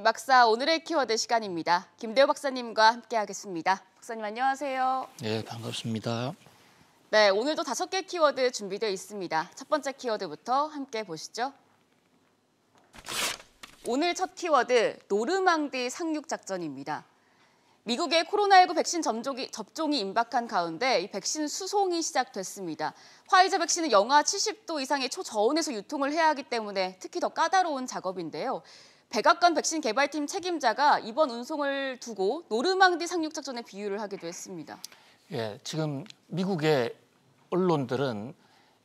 김박사 오늘의 키워드 시간입니다. 김대호 박사님과 함께하겠습니다. 박사님 안녕하세요. 네, 반갑습니다. 네, 오늘도 5개 키워드 준비되어 있습니다. 첫 번째 키워드부터 함께 보시죠. 오늘 첫 키워드, 노르망디 상륙 작전입니다. 미국의 코로나19 백신 접종이 임박한 가운데 이 백신 수송이 시작됐습니다. 화이자 백신은 영하 70도 이상의 초저온에서 유통을 해야 하기 때문에 특히 더 까다로운 작업인데요. 백악관 백신 개발팀 책임자가 이번 운송을 두고 노르망디 상륙 작전에 비유를 하기도 했습니다. 예, 지금 미국의 언론들은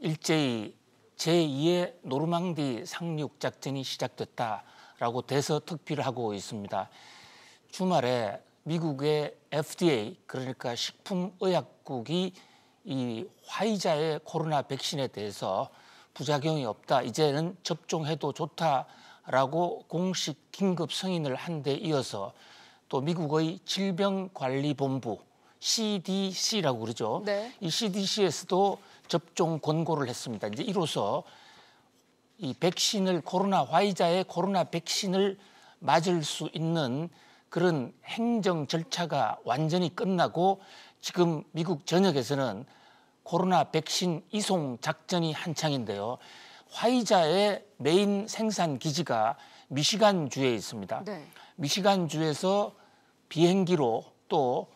일제히 제2의 노르망디 상륙 작전이 시작됐다라고 대서특필을 하고 있습니다. 주말에 미국의 FDA, 그러니까 식품의약국이 이 화이자의 코로나 백신에 대해서 부작용이 없다, 이제는 접종해도 좋다라고 공식 긴급 승인을 한 데 이어서 또 미국의 질병관리본부 CDC라고 그러죠. 네. 이 CDC에서도 접종 권고를 했습니다. 이제 이로써 이 백신을 화이자의 코로나 백신을 맞을 수 있는 그런 행정 절차가 완전히 끝나고 지금 미국 전역에서는 코로나 백신 이송 작전이 한창인데요. 화이자의 메인 생산 기지가 미시간주에 있습니다. 네. 미시간주에서 비행기로 또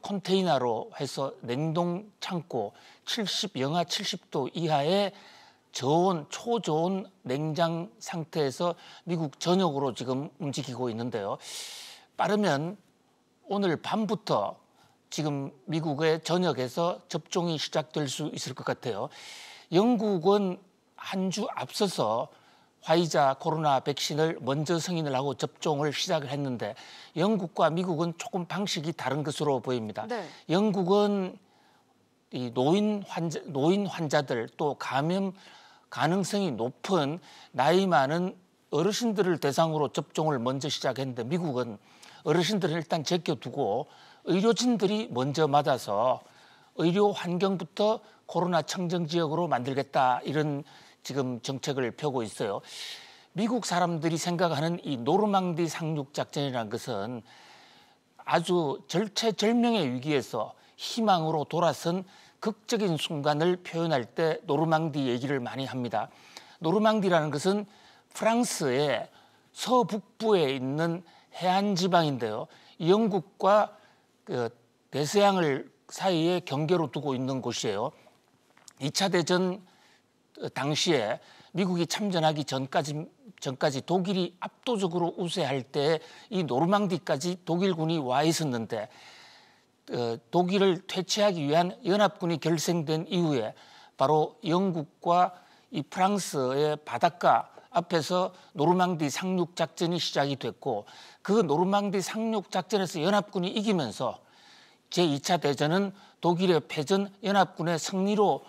컨테이너로 해서 냉동 창고 영하 70도 이하의 초저온 냉장 상태에서 미국 전역으로 지금 움직이고 있는데요. 빠르면 오늘 밤부터 지금 미국의 전역에서 접종이 시작될 수 있을 것 같아요. 영국은 한 주 앞서서 화이자 코로나 백신을 먼저 승인을 하고 접종을 시작을 했는데 영국과 미국은 조금 방식이 다른 것으로 보입니다. 네. 영국은 이 노인 환자들 또 감염 가능성이 높은 나이 많은 어르신들을 대상으로 접종을 먼저 시작했는데 미국은 어르신들은 일단 제껴두고 의료진들이 먼저 맞아서 의료 환경부터 코로나 청정 지역으로 만들겠다, 이런 지금 정책을 펴고 있어요. 미국 사람들이 생각하는 이 노르망디 상륙 작전이라는 것은 아주 절체절명의 위기에서 희망으로 돌아선 극적인 순간을 표현할 때 노르망디 얘기를 많이 합니다. 노르망디라는 것은 프랑스의 서북부에 있는 해안 지방인데요. 영국과 대서양을 사이에 경계로 두고 있는 곳이에요. 2차 대전 당시에 미국이 참전하기 전까지 독일이 압도적으로 우세할 때 이 노르망디까지 독일군이 와 있었는데 독일을 퇴치하기 위한 연합군이 결성된 이후에 바로 영국과 이 프랑스의 바닷가 앞에서 노르망디 상륙 작전이 시작이 됐고, 그 노르망디 상륙 작전에서 연합군이 이기면서 제2차 대전은 독일의 패전, 연합군의 승리로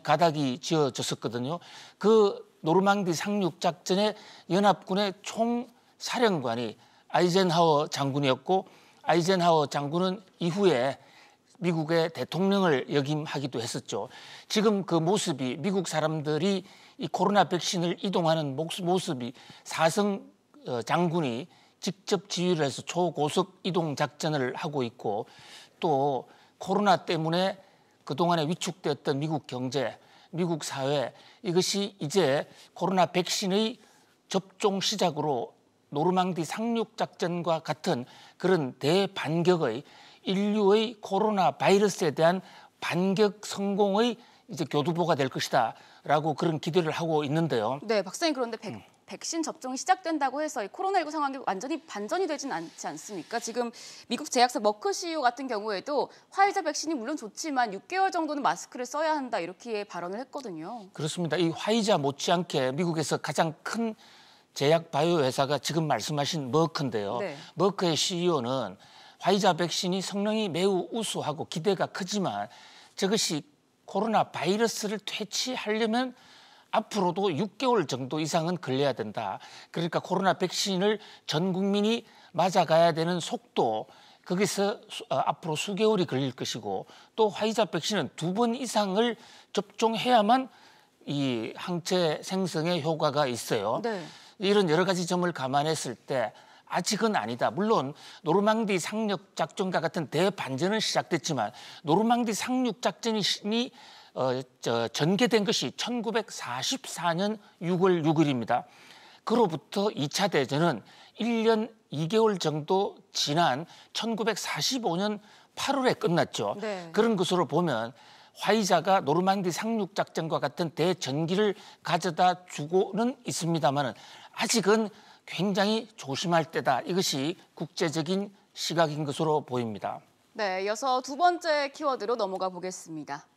가닥이 지어졌었거든요. 그 노르망디 상륙 작전의 연합군의 총사령관이 아이젠하워 장군이었고, 아이젠하워 장군은 이후에 미국의 대통령을 역임하기도 했었죠. 지금 그 모습이 미국 사람들이 이 코로나 백신을 이동하는 모습이 사성 장군이 직접 지휘를 해서 초고속 이동 작전을 하고 있고, 또 코로나 때문에 그동안에 위축되었던 미국 경제, 미국 사회, 이것이 이제 코로나 백신의 접종 시작으로 노르망디 상륙 작전과 같은 그런 대반격의 인류의 코로나 바이러스에 대한 반격 성공의 이제 교두보가 될 것이다라고 그런 기대를 하고 있는데요. 네, 박사님, 그런데 백신 접종이 시작된다고 해서 이 코로나19 상황이 완전히 반전이 되진 않지 않습니까? 지금 미국 제약사 머크 CEO 같은 경우에도 화이자 백신이 물론 좋지만 6개월 정도는 마스크를 써야 한다, 이렇게 발언을 했거든요. 그렇습니다. 이 화이자 못지않게 미국에서 가장 큰 제약 바이오 회사가 지금 말씀하신 머크인데요. 네. 머크의 CEO는 화이자 백신이 성능이 매우 우수하고 기대가 크지만 저것이 코로나 바이러스를 퇴치하려면 앞으로도 6개월 정도 이상은 걸려야 된다. 그러니까 코로나 백신을 전 국민이 맞아가야 되는 속도, 거기서 앞으로 수개월이 걸릴 것이고, 또 화이자 백신은 2번 이상을 접종해야만 이 항체 생성에 효과가 있어요. 네. 이런 여러 가지 점을 감안했을 때 아직은 아니다. 물론 노르망디 상륙 작전과 같은 대반전은 시작됐지만 노르망디 상륙 작전이 전개된 것이 1944년 6월 6일입니다. 그로부터 2차 대전은 1년 2개월 정도 지난 1945년 8월에 끝났죠. 네. 그런 것으로 보면 화이자가 노르망디 상륙 작전과 같은 대전기를 가져다 주고는 있습니다만 아직은 굉장히 조심할 때다. 이것이 국제적인 시각인 것으로 보입니다. 네, 이어서 두 번째 키워드로 넘어가 보겠습니다.